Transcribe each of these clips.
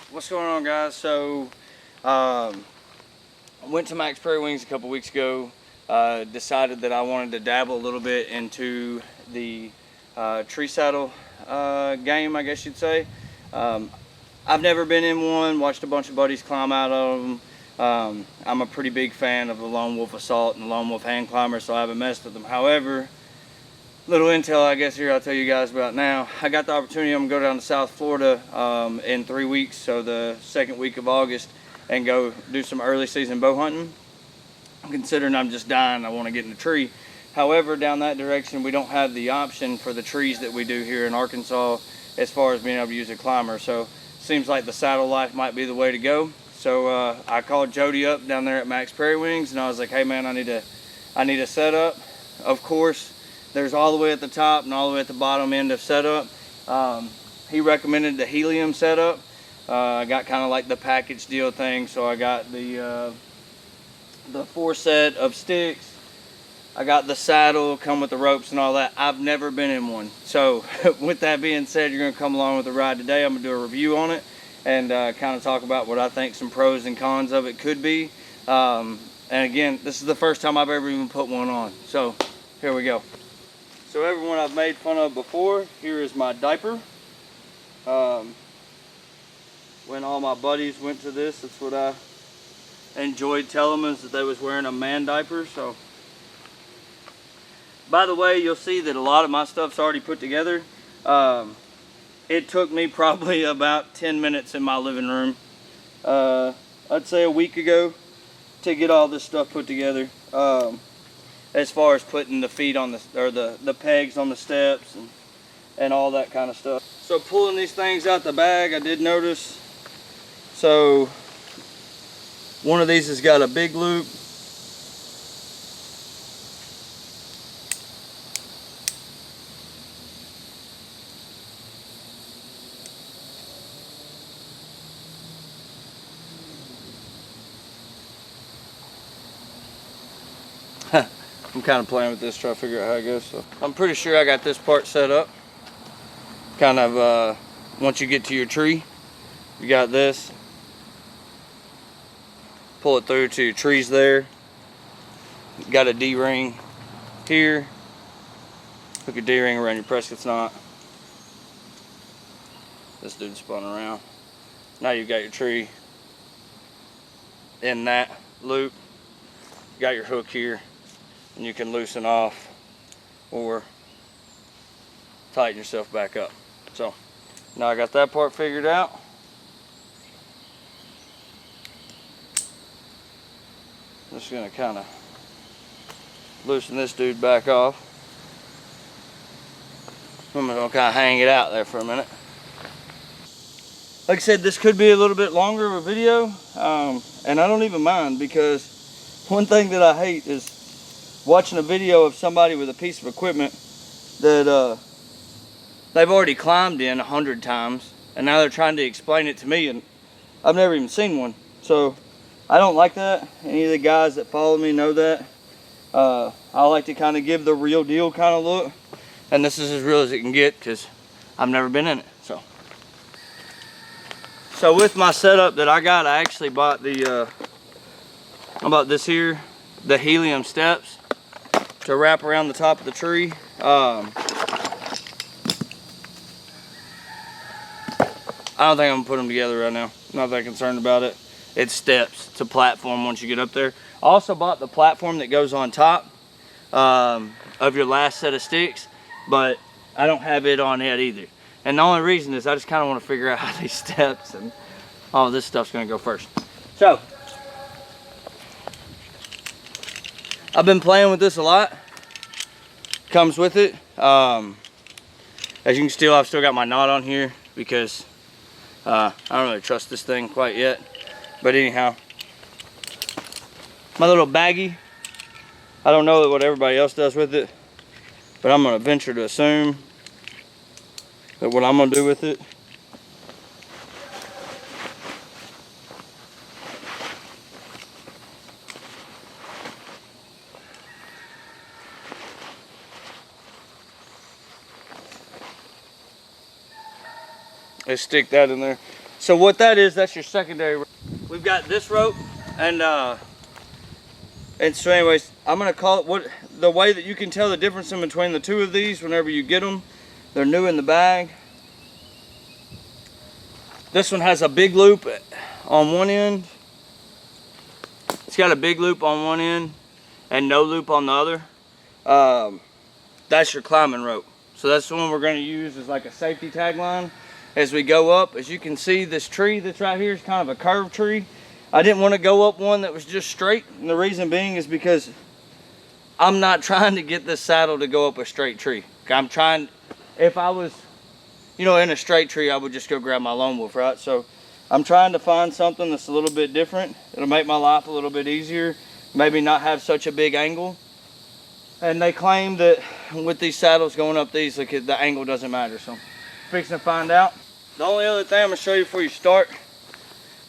What's going on, guys? So I went to Max Prairie Wings a couple weeks ago. Decided that I wanted to dabble a little bit into the tree saddle game, I guess you'd say. I've never been in one. Watched a bunch of buddies climb out of them. I'm a pretty big fan of the Lone Wolf Assault and the Lone Wolf Hand Climber, so I haven't messed with them. However, little intel I guess here I'll tell you guys about now. I got the opportunity. I'm gonna go down to South Florida in 3 weeks, so the second week of August, and go do some early season bow hunting. I'm considering I'm just dying. I want to get in a tree. However, down that direction we don't have the option for the trees that we do here in Arkansas as far as being able to use a climber. So seems like the saddle life might be the way to go. So I called Jody up down there at Max Prairie Wings, and I was like, hey man, I need a setup. Of course, there's all the way at the top and all the way at the bottom end of setup. He recommended the Helium setup. I got kind of like the package deal thing, so I got the 4 set of sticks. I got the saddle, come with the ropes and all that. I've never been in one. So with that being said, you're gonna come along with the ride today. I'm gonna do a review on it and kind of talk about what I think some pros and cons of it could be. And again, this is the first time I've ever even put one on. So here we go. So everyone I've made fun of before, here is my diaper. When all my buddies went to this, that's what I enjoyed telling them, is that they was wearing a man diaper. So, by the way, you'll see that a lot of my stuff's already put together. It took me probably about 10 minutes in my living room, I'd say a week ago, to get all this stuff put together. As far as putting the feet on the pegs on the steps and all that kind of stuff. So pulling these things out the bag, I did notice. So one of these has got a big loop. I'm kind of playing with this, trying to figure out how it goes. So I'm pretty sure I got this part set up. Kind of, once you get to your tree, you got this. Pull it through to your trees there. Got a D-ring here. Hook a D-ring around your Prescott's knot. This dude spun around. Now you've got your tree in that loop. You got your hook here, and you can loosen off or tighten yourself back up. So now I got that part figured out. I'm just gonna kind of loosen this dude back off. I'm gonna kind of hang it out there for a minute. Like I said, this could be a little bit longer of a video, and I don't even mind, because one thing that I hate is watching a video of somebody with a piece of equipment that they've already climbed in 100 times, and now they're trying to explain it to me, and I've never even seen one. So I don't like that. Any of the guys that follow me know that. I like to kind of give the real deal kind of look, and this is as real as it can get because I've never been in it. So with my setup that I got, I actually bought the this here, the Helium steps to wrap around the top of the tree. I don't think I'm gonna put them together right now. I'm not that concerned about it. It's steps. It's a platform once you get up there. I also bought the platform that goes on top of your last set of sticks, but I don't have it on yet either. And the only reason is I just kind of want to figure out how these steps and all this stuff's gonna go first. So I've been playing with this a lot. Comes with it. As you can see, I've still got my knot on here because I don't really trust this thing quite yet. But anyhow, my little baggie, I don't know what everybody else does with it, but I'm gonna venture to assume that what I'm gonna do with it is stick that in there. So what that is, that's your secondary. We've got this rope, and so anyways, I'm gonna call it the way that you can tell the difference in between the two of these whenever you get them. They're new in the bag. This one has a big loop on one end. It's got a big loop on one end and no loop on the other. That's your climbing rope. So that's the one we're going to use as like a safety tagline as we go up. As you can see, this tree that's right here is kind of a curved tree. I didn't want to go up one that was just straight, and the reason being is because I'm not trying to get this saddle to go up a straight tree. I'm trying, if I was, you know, in a straight tree, I would just go grab my lone wolf, right? So I'm trying to find something that's a little bit different. It'll make my life a little bit easier, maybe not have such a big angle. And they claim that with these saddles going up these, like, the angle doesn't matter. So fixing to find out. The only other thing I'm gonna show you before you start,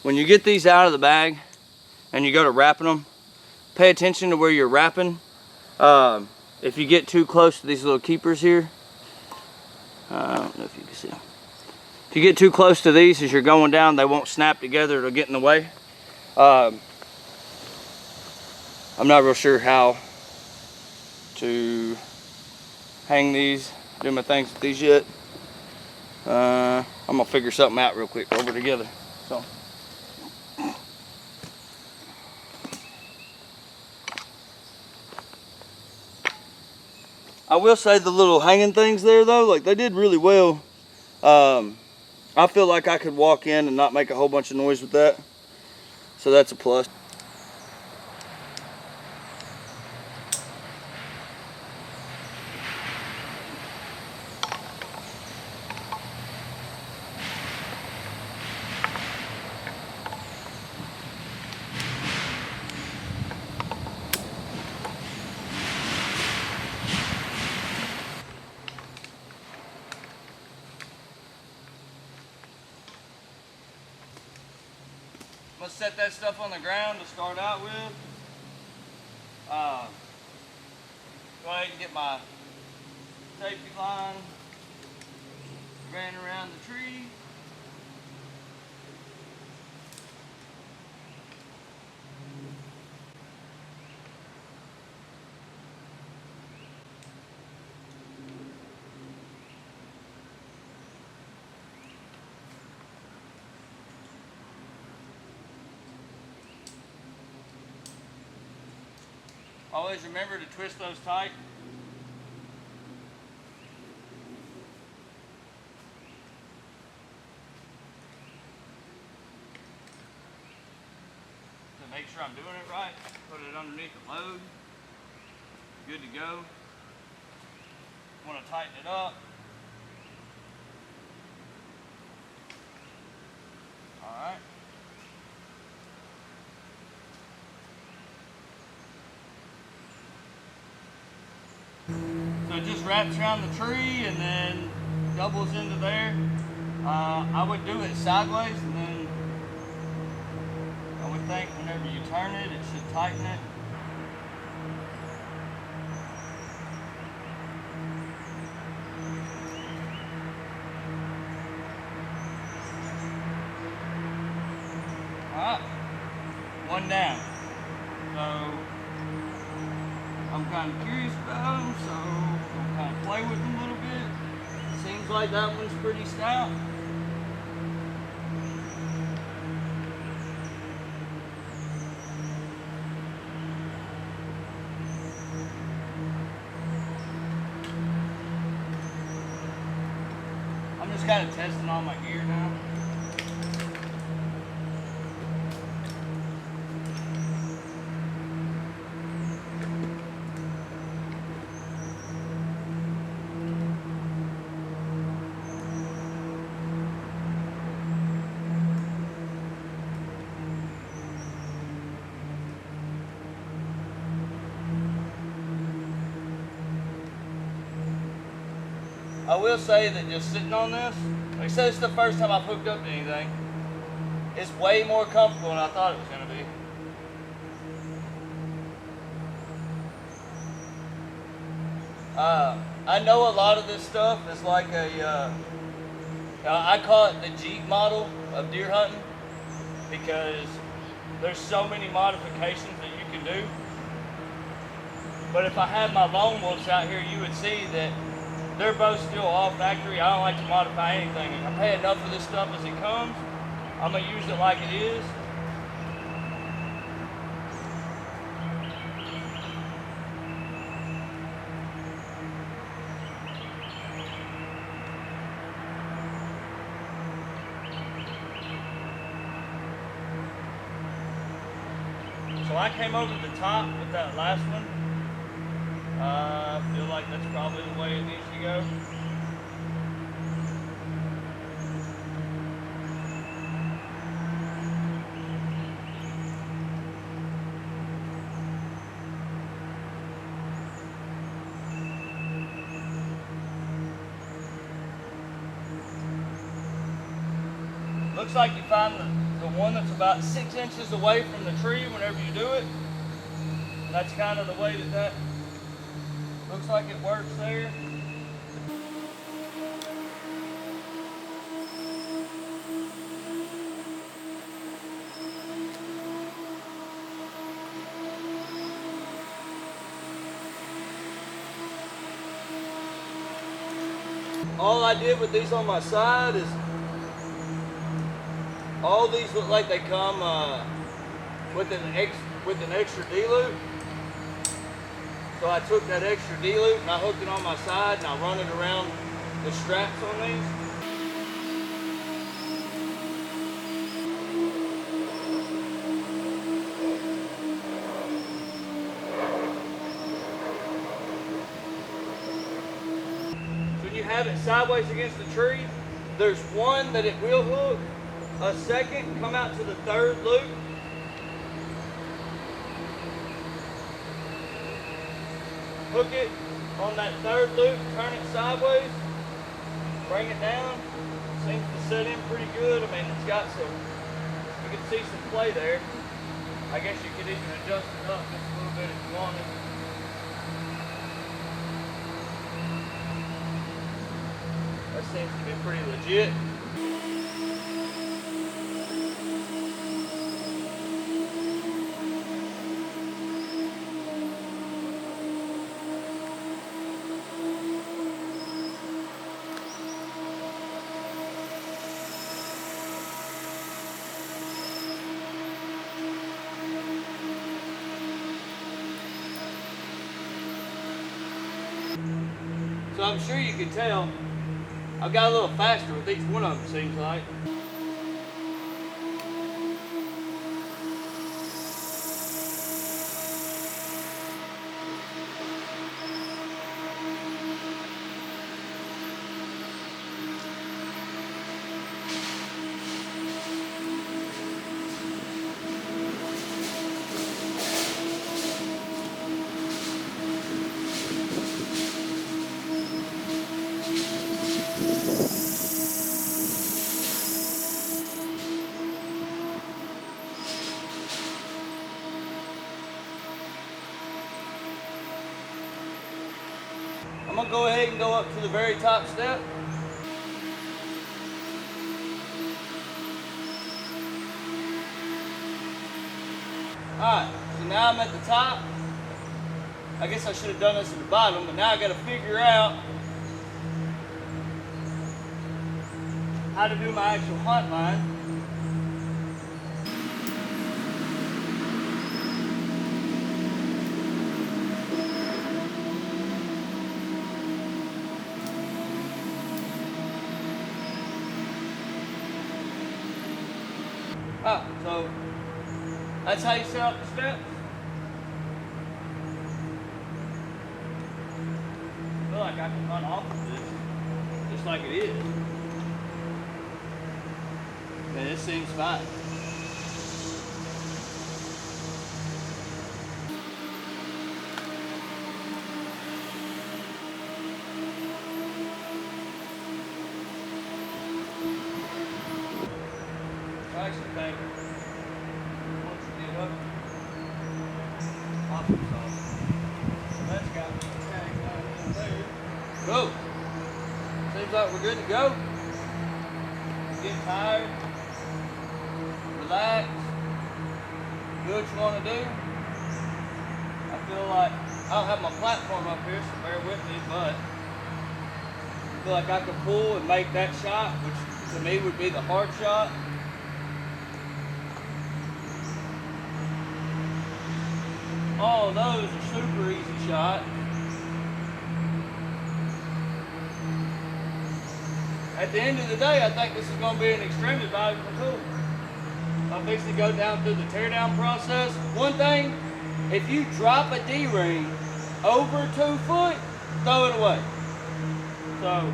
when you get these out of the bag and you go to wrapping them, pay attention to where you're wrapping. If you get too close to these little keepers here, I don't know if you can see them. If you get too close to these as you're going down, they won't snap together, it'll get in the way. I'm not real sure how to hang these, do my things with these yet. I'm gonna figure something out real quick while we're together. So. I will say the little hanging things there though, like they did really well. I feel like I could walk in and not make a whole bunch of noise with that. So that's a plus. Let's set that stuff on the ground to start out with. Go ahead and get my safety line ran around the tree. Always remember to twist those tight. To make sure I'm doing it right, put it underneath the load. Good to go. Want to tighten it up. All right. So it just wraps around the tree and then doubles into there. I would do it sideways, and then I would think whenever you turn it, it should tighten it. Alright, one down. So I'm kind of curious about them, so I'll kind of play with them a little bit. Seems like that one's pretty stout. I'm just kind of testing all my gear now. I will say that just sitting on this, like I said, it's the first time I've hooked up to anything. It's way more comfortable than I thought it was going to be. I know a lot of this stuff is like a I call it the Jeep model of deer hunting because there's so many modifications that you can do. But if I had my lone wolves out here, you would see that they're both still all factory. I don't like to modify anything. If I pay enough for this stuff as it comes, I'm gonna use it like it is. So I came over the top with that last one. I feel like that's probably the way it needs to go. Looks like you find the one that's about 6 inches away from the tree whenever you do it. That's kind of the way that looks like it works there. All I did with these on my side is all these look like they come with an extra D-loop. So I took that extra D-loop and I hooked it on my side and I run it around the straps on these. So when you have it sideways against the tree, there's one that it will hook, a second, come out to the third loop. Hook it on that third loop, turn it sideways, bring it down. Seems to set in pretty good. I mean, it's got some, you can see some play there. I guess you could even adjust it up just a little bit if you wanted. That seems to be pretty legit. So I'm sure you can tell I've got a little faster with each one of them, seems like. I'm gonna go ahead and go up to the very top step. Alright, so now I'm at the top. I guess I should have done this at the bottom, but now I gotta figure out how to do my actual hunt line. So that's how you set up the steps. I feel like I can hunt off of this just like it is. Man, this seems fine. I actually think once you get up, awesome sauce. So that's got me tagged down in there. Cool. Seems like we're good to go. get tired, relax, do what you want to do. I feel like I don't have my platform up here, so bear with me, but I feel like I could pull and make that shot, which to me would be the hard shot. All of those are super easy shots. At the end of the day, I think this is going to be an extremely valuable tool. I'm fixing to go down through the teardown process. One thing, if you drop a D-ring over 2 foot, throw it away. So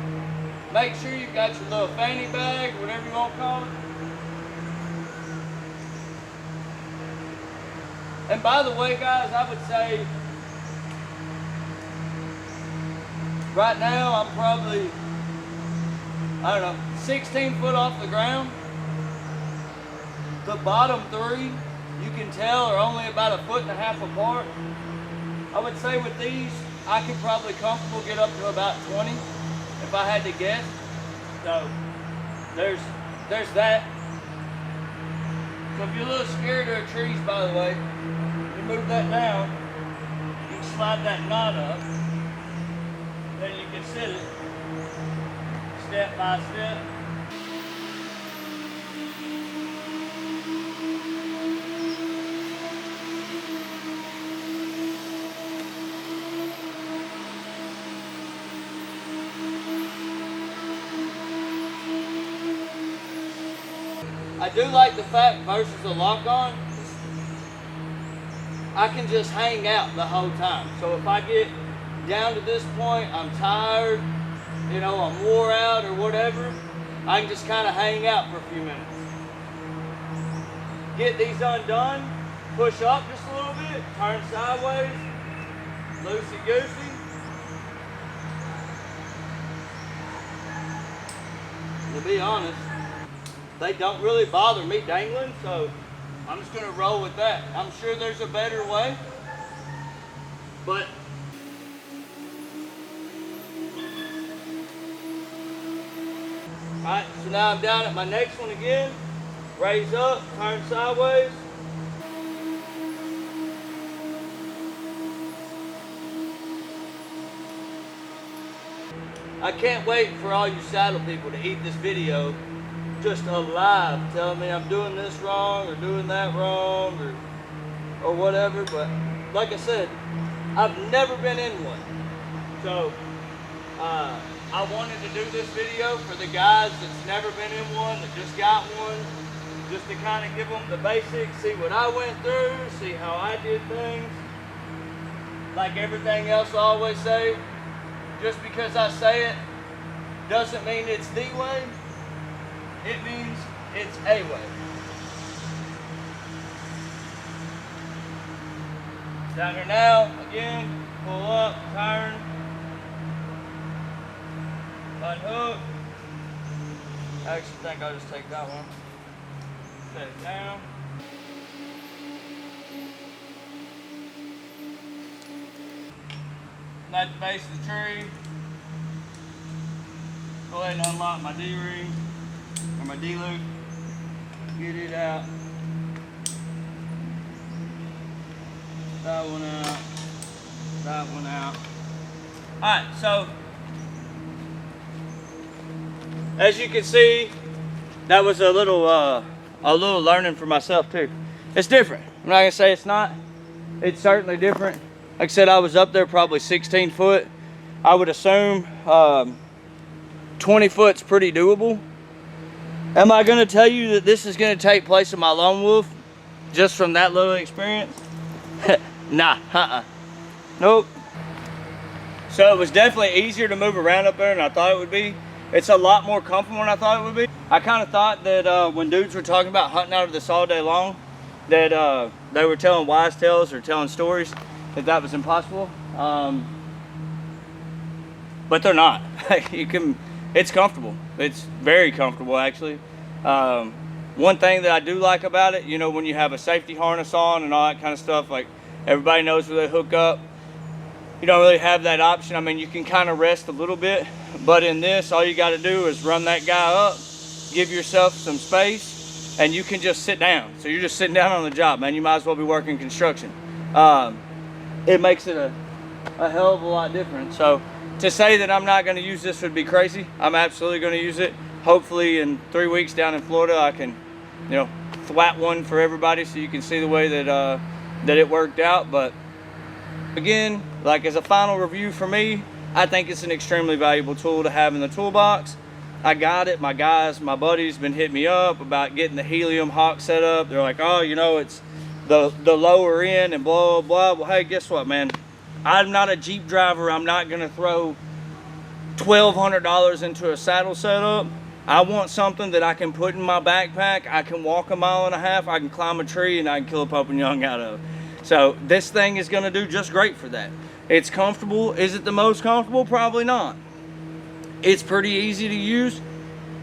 make sure you've got your little fanny bag, whatever you want to call it. And by the way, guys, I would say right now I'm probably, I don't know, 16 foot off the ground. The bottom 3, you can tell, are only about 1.5 feet apart. I would say with these, I could probably comfortable get up to about 20 if I had to guess. So there's that. So if you're a little scared of trees, by the way, you move that down, you can slide that knot up, then you can set it step by step. I do like the fact versus a lock-on, I can just hang out the whole time. So if I get down to this point, I'm tired, you know, I'm wore out or whatever, I can just kind of hang out for a few minutes. Get these undone, push up just a little bit, turn sideways, loosey-goosey. To be honest, they don't really bother me dangling, so I'm just gonna roll with that. I'm sure there's a better way, but alright, so now I'm down at my next one again. Raise up, turn sideways. I can't wait for all you saddle people to eat this video just alive, telling me I'm doing this wrong or doing that wrong or whatever. But like I said, I've never been in one. So I wanted to do this video for the guys that's never been in one, that just got one, just to kind of give them the basics, see what I went through, see how I did things. Like everything else I always say, just because I say it doesn't mean it's the way. It means it's a way. Down here now, again, pull up, turn, unhook. I actually think I'll just take that one. Set it down. At the base of the tree, go ahead and unlock my D-ring. Or my D-loop, get it out, that one out, that one out. Alright, so as you can see, that was a little learning for myself too. It's different. I'm not gonna say it's not. It's certainly different. Like I said, I was up there probably 16 foot. I would assume 20 foot's pretty doable. Am I going to tell you that this is going to take place in my lone wolf just from that little experience? Nah, nope. So it was definitely easier to move around up there than I thought it would be. It's a lot more comfortable than I thought it would be. I kind of thought that when dudes were talking about hunting out of this all day long, that they were telling wise tales or telling stories, that was impossible. But they're not. It's comfortable. It's very comfortable, actually. One thing that I do like about it, you know, when you have a safety harness on and all that kind of stuff, like everybody knows where they hook up, you don't really have that option. I mean, you can kind of rest a little bit, but in this, all you got to do is run that guy up, give yourself some space, and you can just sit down. So you're just sitting down on the job, man. You might as well be working construction. It makes it a hell of a lot different. So to say that I'm not going to use this would be crazy. I'm absolutely going to use it. Hopefully in 3 weeks down in Florida, I can, you know, thwat one for everybody so you can see the way that that it worked out. But again, like as a final review for me, I think it's an extremely valuable tool to have in the toolbox. I got it. My guys, my buddies been hitting me up about getting the Helium hawk set up. They're like, oh, you know, it's the lower end and blah, blah, blah. Well, hey, guess what, man? I'm not a Jeep driver. I'm not going to throw $1,200 into a saddle setup. I want something that I can put in my backpack. I can walk 1.5 miles. I can climb a tree, and I can kill a Pope and Young out of. So this thing is going to do just great for that. It's comfortable. Is it the most comfortable? Probably not. It's pretty easy to use.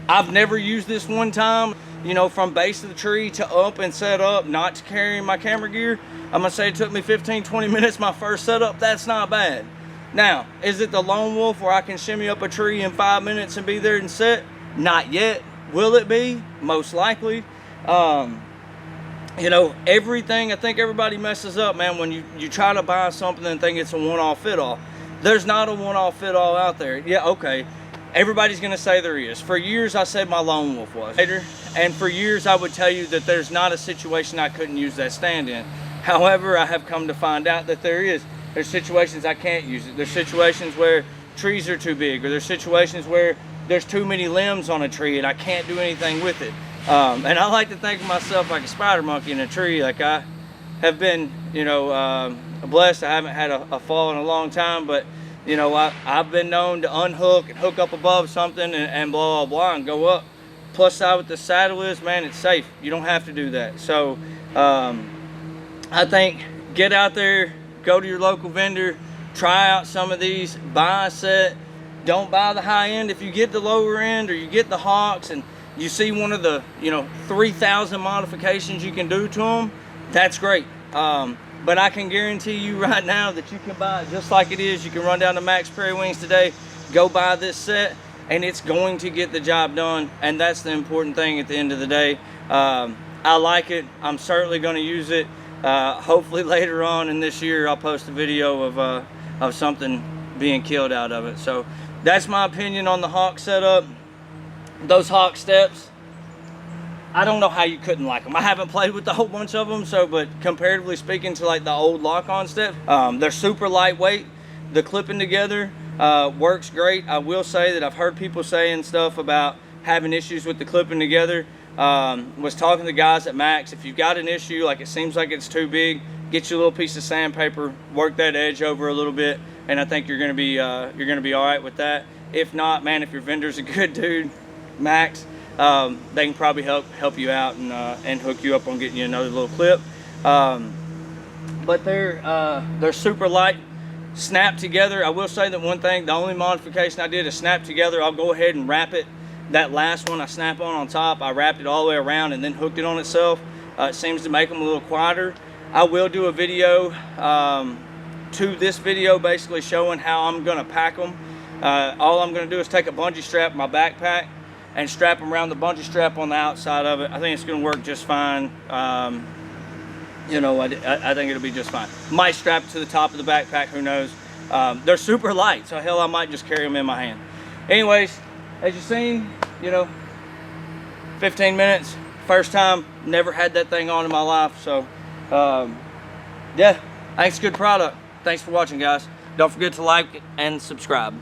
I've never used this one time, you know, from base of the tree to up and set up, not to carry my camera gear. I'm gonna say it took me 15-20 minutes my first setup. That's not bad. Now, is it the lone wolf where I can shimmy up a tree in 5 minutes and be there and set? Not yet. Will it be? Most likely. You know, everything, I think everybody messes up, man, when you try to buy something and think it's a one-off fit-all. There's not a one-off fit-all out there. Yeah, okay. Everybody's gonna say there is. For years, I said my lone wolf was. And for years, I would tell you that there's not a situation I couldn't use that stand in. However, I have come to find out that there is. There's situations I can't use it. There's situations where trees are too big, or there's situations where there's too many limbs on a tree and I can't do anything with it. And I like to think of myself like a spider monkey in a tree. Like I have been, you know, blessed. I haven't had a fall in a long time, but you know, I've been known to unhook and hook up above something and blah, blah, blah, and go up. Plus side with the saddle is, man, it's safe. You don't have to do that. So I think get out there, go to your local vendor, try out some of these, buy a set. Don't buy the high end. If you get the lower end or you get the hawks and you see one of the, you know, 3,000 modifications you can do to them, that's great. But I can guarantee you right now that you can buy it just like it is. You can run down to Max Prairie Wings today, go buy this set, and it's going to get the job done. And that's the important thing at the end of the day. I like it. I'm certainly going to use it. Hopefully later on in this year, I'll post a video of something being killed out of it. So that's my opinion on the hawk setup. Those hawk steps, I don't know how you couldn't like them. I haven't played with a whole bunch of them, but comparatively speaking to like the old lock-on steps, they're super lightweight. The clipping together works great. I will say that I've heard people saying stuff about having issues with the clipping together. Was talking to the guys at Max. If you've got an issue, like it seems like it's too big, get you a little piece of sandpaper, work that edge over a little bit, and I think you're gonna be all right with that. If not, man, if your vendor's a good dude, Max, they can probably help you out and hook you up on getting you another little clip. But they're super light, snap together. I will say that one thing, the only modification I did is snap together. I'll go ahead and wrap it. That last one I snap on top, I wrapped it all the way around and then hooked it on itself. It seems to make them a little quieter. I will do a video to this video basically showing how I'm gonna pack them. All I'm gonna do is take a bungee strap in my backpack and strap them around the bungee strap on the outside of it. I think it's gonna work just fine. You know, I think it'll be just fine. Might strap it to the top of the backpack, who knows. They're super light, so hell, I might just carry them in my hand. Anyways, as you've seen, you know, 15 minutes, first time, never had that thing on in my life. So, yeah, I think it's a good product. Thanks for watching, guys. Don't forget to like and subscribe.